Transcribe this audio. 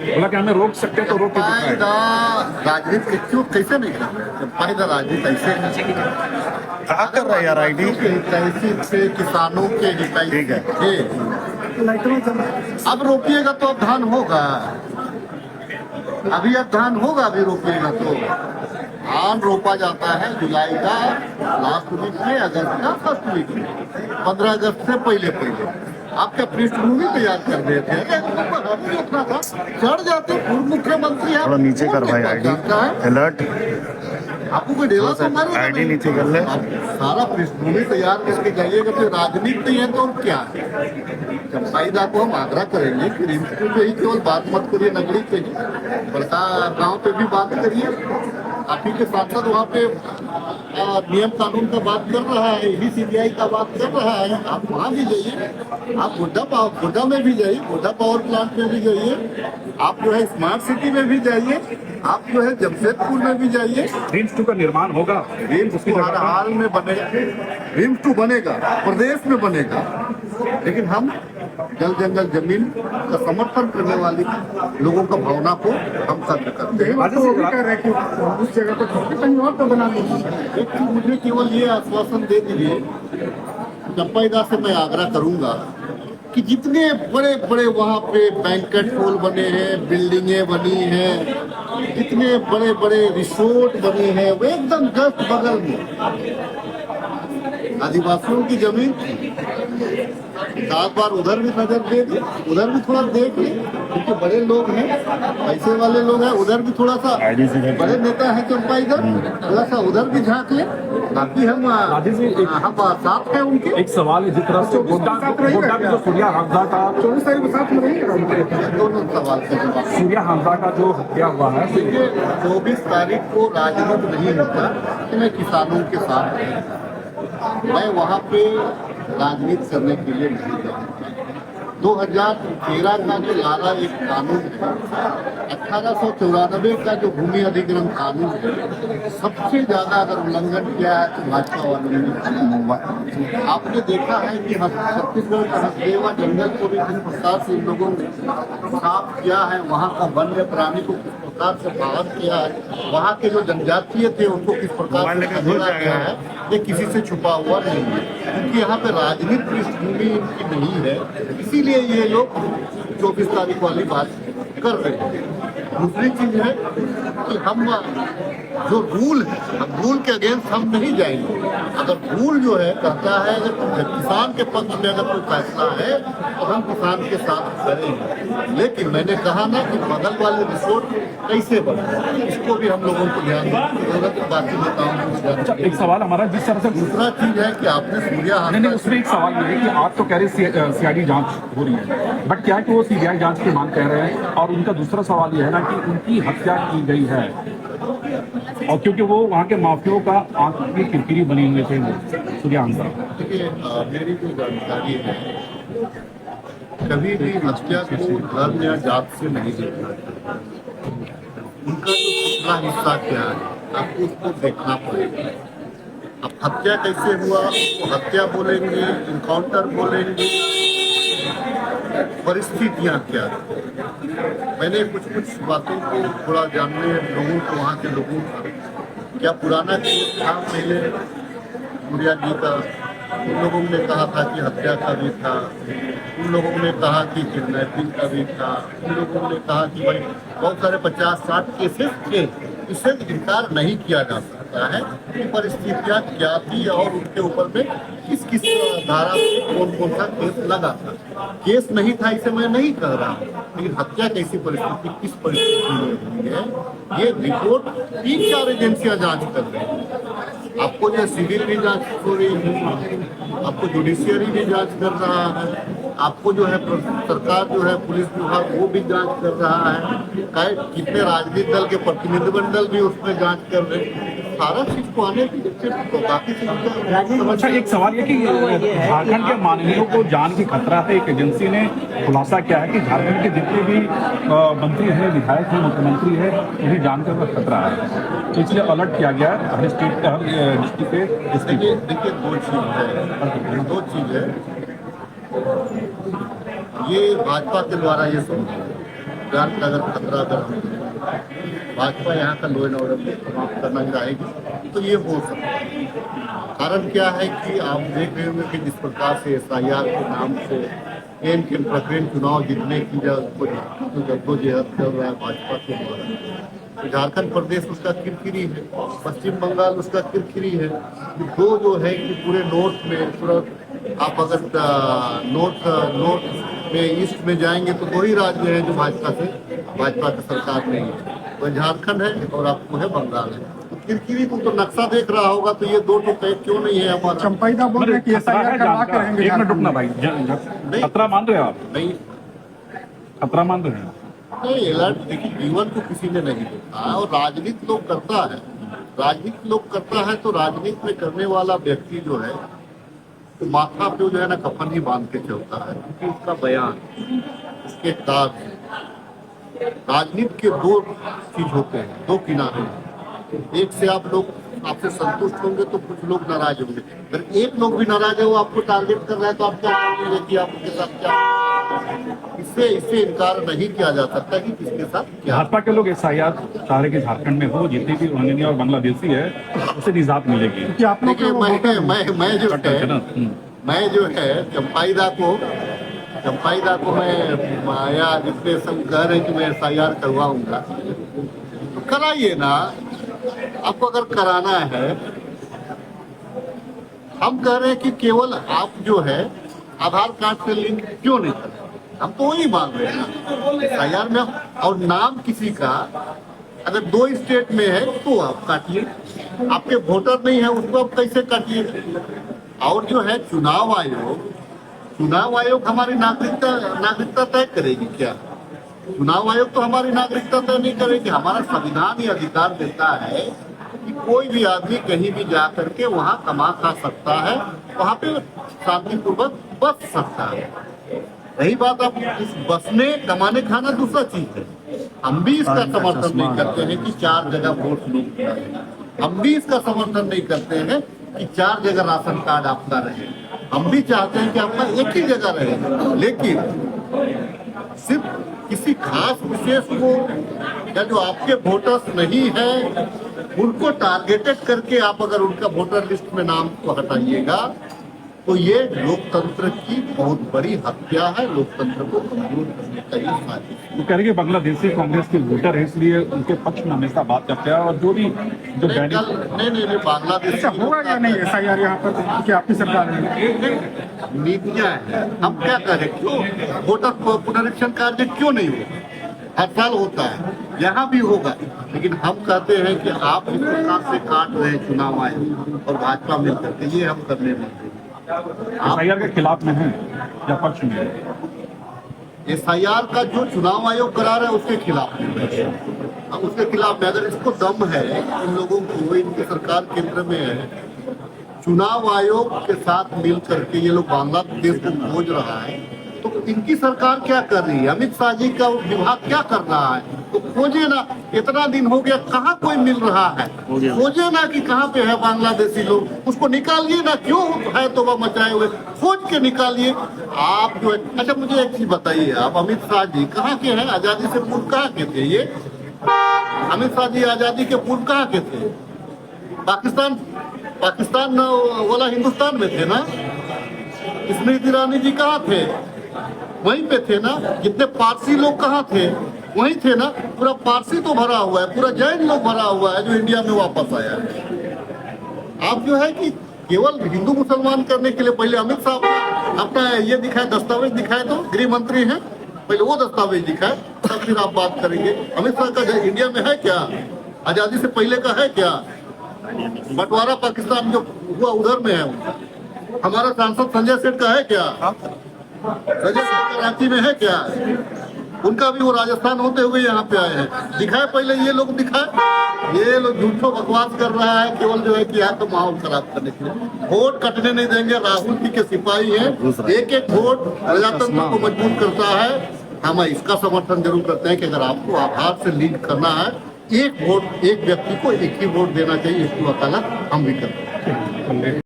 बोला कि हमें रोक सकते हैं तो रोक चंपाइदा राजनीति क्यों कैसे नहीं कर रहे? चंपाइदा राजनीति ऐसे कहा कर रहा है यार आईडी हितैषी थे, किसानों के हितैषी थे। अब रोकिएगा तो अब धान होगा, अभी अब धान होगा, अभी रोकिएगा तो धान रोपा जाता है जुलाई का लास्ट वीक में, अगस्त का फर्स्ट वीक में, 15 अगस्त से पहले पहले। आपका पृष्ठभूमि तैयार कर देते हैं, रखना था, चढ़ जाते पूर्व मुख्यमंत्री। थोड़ा नीचे कर भाई आईडी अलर्ट आपको कोई डेला तो हमारे आईडी नीचे कर ले। आप सारा पृष्ठभूमि तैयार करके जाइएगा तो राजनीति नहीं है तो क्या है? चंपाइदा को हम आग्रह करेंगे कि रिम्स पे ही केवल बात मत करिए, नगरी पे ही, बड़का गांव पे भी बात करिए। आप ही के सांसद वहाँ पे नियम कानून का बात कर रहा है, CBI का बात कर रहा है, आप वहाँ भी जाइए, आप गोड्डा में भी जाइए, गोड्डा पावर प्लांट में भी जाइए, आप जो है स्मार्ट सिटी में भी जाइए, आप जो है जमशेदपुर में भी जाइए। रिम्स 2 का निर्माण होगा, रिम्स हर हाल में बनेगा, रिम्स 2 बनेगा, प्रदेश में बनेगा, लेकिन हम जल जंगल जमीन का समर्थन करने वाली लोगों का भावना को हम सर्व करते हैं। उस जगह पर कहीं और तो बना लीजिए। एक चीज मुझे केवल ये आश्वासन दे दीजिए, चंपाइदा से मैं आग्रह करूंगा कि जितने बड़े बड़े वहाँ पे बैंकेट हॉल बने हैं, बिल्डिंगें बनी हैं, जितने बड़े बड़े रिसोर्ट बने हैं, वो एकदम जस्ट बगल में आदिवासियों की जमीन थी। एक बार उधर भी नजर दे दी, उधर भी थोड़ा देख ले, क्योंकि बड़े लोग हैं, पैसे वाले लोग हैं, उधर भी थोड़ा सा बड़े नेता है चंपाइदा, थोड़ा सा उधर भी झांक ले। बाकी हम साथ हैं उनके। एक सवाल है, जिस तरह से गोड्डा में जो सूर्या हांसदा था, 24 तारीख को साथ में रहेंगे। दोनों सवाल का जवाब। सूर्या हांसदा का जो हत्या हुआ है, देखिए 24 तारीख को राजनीति नहीं होता कि मैं किसानों के साथ हूं। मैं वहाँ पे राजनीति करने के लिए नहीं गया। 2013 का जो लाला एक कानून है, 1894 का जो भूमि अधिग्रहण कानून है, सबसे ज्यादा अगर उल्लंघन किया है तो भाजपा वालों ने। आपने देखा है कि छत्तीसगढ़ का हसदेवा जंगल को भी किस प्रकार से इन लोगों ने साफ किया है, वहाँ का वन्य प्राणी को किस प्रकार से बाहर किया है, वहाँ के जो जनजातीय थे उनको किस प्रकार से खदेड़ा गया है, ये किसी से छुपा हुआ नहीं है। क्योंकि यहाँ पे राजनीतिक पृष्ठभूमि इनकी नहीं है, इसीलिए ये लोग 24 तारीख वाली बात कर रहे हैं। दूसरी चीज है कि हम जो रूल है, हम रूल के अगेंस्ट हम नहीं जाएंगे। अगर रूल जो है कहता है अगर किसान के पक्ष में अगर कोई फैसला है तो हम किसान के साथ करेंगे, लेकिन मैंने कहा ना कि बगल वाले रिसोर्ट कैसे बने, इसको भी हम लोगों को ध्यान देने की जरूरत है। बाकी बताऊँ। एक सवाल हमारा जिस तरह से दूसरा चीज है कि आपने सूर्या नहीं, उसमें एक सवाल ये है कि आप तो कह रहे CID जांच हो रही है, बट क्या है कि वो CBI जांच की मांग कर रहे हैं, और उनका दूसरा सवाल ये है ना कि उनकी हत्या की गई है, और क्योंकि वो वहाँ के माफियों का आंख की किरकिरी बनी हुई थे सूर्या हांसदा। देखिए मेरी जो जानकारी है, कभी भी हत्या को धर्म या जात से नहीं देखना। उनका जो पिछला हिस्सा क्या है आपको उसको देखना पड़ेगा। अब हत्या कैसे हुआ उसको हत्या बोलेंगे, इनकाउंटर बोलेंगे, परिस्थितियाँ क्या। मैंने कुछ बातों को थोड़ा जानने लोगों को, वहाँ के लोगों का क्या पुराना केस था पहले सूर्या जी का, उन लोगों ने कहा था कि हत्या का भी था, उन लोगों ने कहा कि किडनैपिंग का भी था, उन लोगों ने कहा कि भाई बहुत सारे 50-60 केसेस थे। इससे इनकार नहीं किया जा सकता है कि परिस्थितियाँ क्या थी और उनके ऊपर में किस किस धारा से कौन कौन सा केस लगा था। केस नहीं था इसे मैं नहीं कह रहा हूँ, लेकिन हत्या कैसी परिस्थिति किस परिस्थिति में हुई है ये रिपोर्ट 3-4 एजेंसियां जांच कर रही हैं। आपको जो सिविल भी जांच हो रही है, आपको जुडिशियरी भी जांच कर रहा है, आपको जो है सरकार जो है पुलिस विभाग वो भी जांच कर रहा है, कितने राजनीतिक दल के प्रतिनिधिमंडल भी उसमें जांच कर रहे हैं। सारा चीज को आने की तो बाकी चीज। अच्छा, एक सवाल ये कि झारखंड के मानवीयों को जान की खतरा है। एक एजेंसी ने खुलासा किया है कि झारखंड के जितने भी मंत्री हैं, विधायक हैं, मुख्यमंत्री है, उन्हें जान का खतरा है, तो इसलिए अलर्ट किया गया हर डिस्ट्रिक्ट पे। देखिए दो चीज है, ये भाजपा के द्वारा ये सब रोजगार का अगर खतरा अगर भाजपा यहाँ का लो एंड ऑर्डर को समाप्त करना चाहेगी तो ये हो सकता है। कारण क्या है कि आप देख रहे होंगे कि जिस प्रकार से SIR के नाम से इन प्रकरण चुनाव जीतने की जद्दोजहद चल रहा है भाजपा के द्वारा, तो झारखंड प्रदेश उसका किरकिरी है, पश्चिम बंगाल उसका किरकिरी है। दो जो है कि पूरे नॉर्थ में पूरा आप अगर नॉर्थ में ईस्ट में जाएंगे तो 2 ही राज्य हैं जो भाजपा की सरकार नहीं है, वो झारखंड है और आपको है बंगाल है। तो किरकिरी को तो नक्शा देख रहा होगा, तो ये 2 टुकड़े क्यों नहीं है हमारा? चंपाइदा बोल रहे हैं कि खतरा है SIR करवा के जान का। रहेंगे एक मिनट रुकना झारखंड में। भाई, खतरा मान रहे हो आप? नहीं खतरा मान रहे हैं? नहीं, अलर्ट देखिए, जीवन को किसी ने नहीं देखा और राजनीति लोग करता है, राजनीति लोग करता है तो राजनीति में करने वाला व्यक्ति जो है तो माथा पे जो है ना कफन ही बांध के चलता है, क्योंकि उसका बयान, उसके कार्य, राजनीति के 2 चीज होते हैं, 2 किनारे। एक से आप लोग आपसे संतुष्ट होंगे तो कुछ लोग नाराज होंगे, अगर एक लोग भी नाराज है वो आपको टारगेट कर रहा है तो आप क्या करेंगे कि आप उनके साथ क्या? इससे इनकार नहीं किया जा सकता कि किसके साथ क्या। भाजपा के लोग SIR चाह रहे कि झारखंड में हो, जितनी भी रोहिंग्या और बांग्लादेशी है उसे निजात मिलेगी। कि आप लोग देखिए, मैं जो है चंपाइदा को मैं या जितने सब कह रहे हैं कि मैं SIR करवाऊंगा, तो कराइए ना। आपको अगर कराना है, हम कह रहे हैं कि केवल आप जो है आधार कार्ड से लिंक क्यों नहीं करते, हम तो वही मांग रहे हैं ना SIR में। और नाम किसी का अगर 2 स्टेट में है तो आप काटिए, आपके वोटर नहीं है उसको आप कैसे काटिए? और जो है चुनाव आयोग हमारी नागरिकता तय करेगी क्या? चुनाव आयोग तो हमारी नागरिकता तय नहीं करेगी। हमारा संविधान ही अधिकार देता है कि कोई भी आदमी कहीं भी जा करके वहाँ कमा खा सकता है, वहाँ पे शांतिपूर्वक बस सकता है। रही बात आप इस बसने कमाने खाना दूसरा चीज है। हम भी इसका समर्थन नहीं करते हैं कि 4 जगह वोट लोग, हम भी इसका समर्थन नहीं करते हैं कि 4 जगह राशन कार्ड आपका रहे। हम भी चाहते हैं कि आपका एक ही जगह रहे, लेकिन सिर्फ किसी खास विशेष को या जो आपके वोटर्स नहीं है उनको टारगेटेड करके आप अगर उनका वोटर लिस्ट में नाम को हटाइएगा तो ये लोकतंत्र की बहुत बड़ी हत्या है, लोकतंत्र को कमजोर करने का ही साजिश। वो कह रहे हैं कि बांग्लादेशी कांग्रेस के वोटर है इसलिए उनके पक्ष में हमेशा बात करते हैं, और जो भी जो नहीं बांग्लादेश अच्छा होगा या नहीं SIR यहाँ पर कि आपकी सरकार में? नीतियाँ हैं, हम क्या करें? क्यों वोटर पुनरीक्षण कार्य क्यों नहीं होगा? हर साल होता है, यहाँ भी होगा, लेकिन हम कहते हैं कि आप इस प्रकार से काट रहे हैं चुनाव आयोग और भाजपा मिलकर के, ये हम करने नहीं देंगे। SIR के खिलाफ में है या पक्ष में है? SIR का जो चुनाव आयोग करा रहा है उसके खिलाफ है। अब उसके खिलाफ में अगर इसको दम है, इन लोगों को, इनकी सरकार केंद्र में है, चुनाव आयोग के साथ मिल करके ये लोग बांग्लादेश को खोज रहा है, तो इनकी सरकार क्या कर रही है? अमित शाह जी का विभाग क्या कर रहा है? तो खोजे ना, इतना दिन हो गया, कहाँ कोई मिल रहा है? खोजे ना कि कहाँ पे है बांग्लादेशी लोग, उसको निकालिए ना। क्यों है तो वह मचाए हुए, खोज के निकालिए। आप जो है, अच्छा मुझे एक चीज बताइए, आप अमित शाह जी कहाँ के हैं? आजादी से पूर्व कहाँ के थे ये? अमित शाह जी आजादी के पूर्व कहाँ के थे? पाकिस्तान वाला हिंदुस्तान में थे ना? स्मृति ईरानी जी कहाँ थे? वहीं पे थे ना। जितने पारसी लोग कहाँ थे? वहीं थे ना। पूरा पारसी तो भरा हुआ है, पूरा जैन लोग भरा हुआ है जो इंडिया में वापस आया है। आप जो है कि केवल हिंदू मुसलमान करने के लिए पहले अमित शाह अपना ये दिखाए, दस्तावेज दिखाए, तो गृह मंत्री हैं, पहले वो दस्तावेज दिखाए, तब फिर आप बात करेंगे। अमित शाह का इंडिया में है क्या? आजादी से पहले का है क्या? बंटवारा पाकिस्तान जो हुआ उधर में है। हमारा सांसद संजय सेठ का है क्या? संजय सेठ का रांची में है क्या? उनका भी वो राजस्थान होते हुए यहाँ पे आए हैं। दिखाए पहले, ये लोग दिखाए। ये लोग झूठो बकवास कर रहा है केवल जो है कि यहाँ का माहौल खराब करने के लिए। वोट कटने नहीं देंगे। राहुल जी के सिपाही हैं, एक एक वोट प्रजातंत्र को मजबूत करता है। हम इसका समर्थन जरूर करते हैं कि अगर आपको आधार से लिंक करना है, एक वोट, एक व्यक्ति को एक ही वोट देना चाहिए, इसकी वकालत हम भी करते हैं।